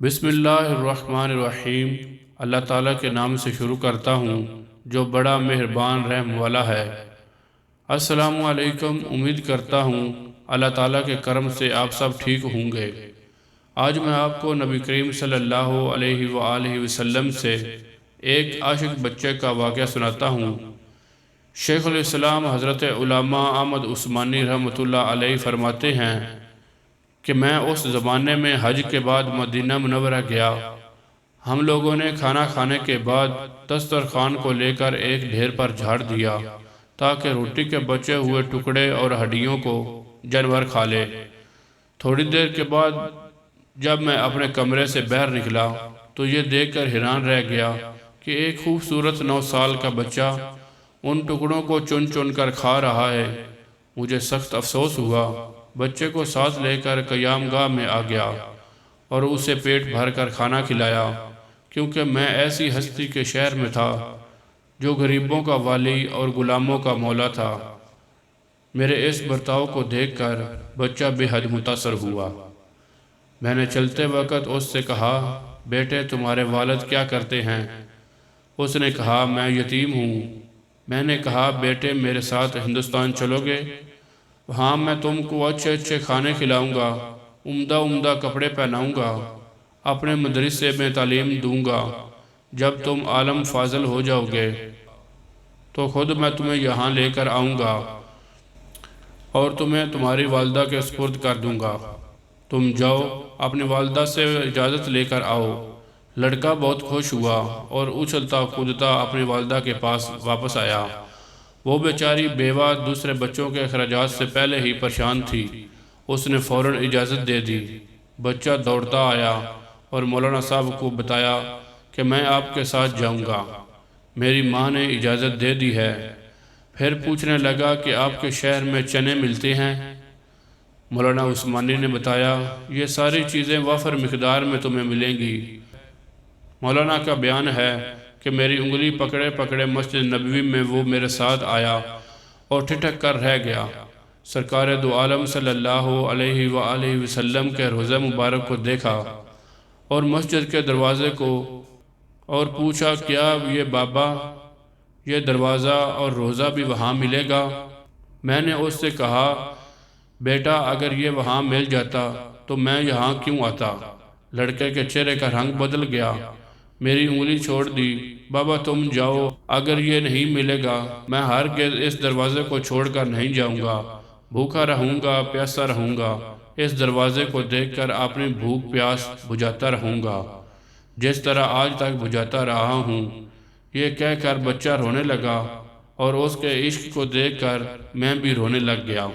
بسم اللہ الرحمن الرحیم۔ اللہ تعالیٰ کے نام سے شروع کرتا ہوں جو بڑا مہربان رحم والا ہے۔ السلام علیکم۔ امید کرتا ہوں اللہ تعالیٰ کے کرم سے آپ سب ٹھیک ہوں گے۔ آج میں آپ کو نبی کریم صلی اللہ علیہ وآلہ وسلم سے ایک عاشق بچے کا واقعہ سناتا ہوں۔ شیخ الاسلام حضرت علامہ احمد عثمانی رحمۃ اللہ علیہ فرماتے ہیں کہ میں اس زمانے میں حج کے بعد مدینہ منورہ گیا۔ ہم لوگوں نے کھانا کھانے کے بعد دسترخوان کو لے کر ایک ڈھیر پر جھاڑ دیا تاکہ روٹی کے بچے ہوئے ٹکڑے اور ہڈیوں کو جانور کھا لے۔ تھوڑی دیر کے بعد جب میں اپنے کمرے سے باہر نکلا تو یہ دیکھ کر حیران رہ گیا کہ ایک خوبصورت 9 سال کا بچہ ان ٹکڑوں کو چن چن کر کھا رہا ہے۔ مجھے سخت افسوس ہوا۔ بچے کو ساتھ لے کر قیام گاہ میں آ گیا اور اسے پیٹ بھر کر کھانا کھلایا، کیونکہ میں ایسی ہستی کے شہر میں تھا جو غریبوں کا والی اور غلاموں کا مولا تھا۔ میرے اس برتاؤ کو دیکھ کر بچہ بے حد متاثر ہوا۔ میں نے چلتے وقت اس سے کہا، بیٹے تمہارے والد کیا کرتے ہیں؟ اس نے کہا، میں یتیم ہوں۔ میں نے کہا، بیٹے میرے ساتھ ہندوستان چلو گے؟ وہاں میں تم کو اچھے اچھے کھانے کھلاؤں گا، عمدہ عمدہ کپڑے پہناؤں گا، اپنے مدرسے میں تعلیم دوں گا۔ جب تم عالم فاضل ہو جاؤ گے تو خود میں تمہیں یہاں لے کر آؤں گا اور تمہیں تمہاری والدہ کے سپرد کر دوں گا۔ تم جاؤ اپنی والدہ سے اجازت لے کر آؤ۔ لڑکا بہت خوش ہوا اور اچھلتا کودتا اپنی والدہ کے پاس واپس آیا۔ وہ بیچاری بیوہ دوسرے بچوں کے اخراجات سے پہلے ہی پریشان تھی۔ اس نے فوراً اجازت دے دی۔ بچہ دوڑتا آیا اور مولانا صاحب کو بتایا کہ میں آپ کے ساتھ جاؤں گا، میری ماں نے اجازت دے دی ہے۔ پھر پوچھنے لگا کہ آپ کے شہر میں چنے ملتے ہیں؟ مولانا عثمانی نے بتایا، یہ ساری چیزیں وافر مقدار میں تمہیں ملیں گی۔ مولانا کا بیان ہے کہ میری انگلی پکڑے پکڑے مسجد نبوی میں وہ میرے ساتھ آیا اور ٹھٹک کر رہ گیا۔ سرکار دو عالم صلی اللہ علیہ وآلہ وسلم کے روضہ مبارک کو دیکھا اور مسجد کے دروازے کو، اور پوچھا، کیا یہ بابا یہ دروازہ اور روضہ بھی وہاں ملے گا؟ میں نے اس سے کہا، بیٹا اگر یہ وہاں مل جاتا تو میں یہاں کیوں آتا؟ لڑکے کے چہرے کا رنگ بدل گیا۔ میری انگلی چھوڑ دی۔ بابا تم جاؤ، اگر یہ نہیں ملے گا میں ہرگز اس دروازے کو چھوڑ کر نہیں جاؤں گا۔ بھوکا رہوں گا، پیاسا رہوں گا، اس دروازے کو دیکھ کر اپنی بھوک پیاس بجھاتا رہوں گا جس طرح آج تک بجھاتا رہا ہوں۔ یہ کہہ کر بچہ رونے لگا اور اس کے عشق کو دیکھ کر میں بھی رونے لگ گیا۔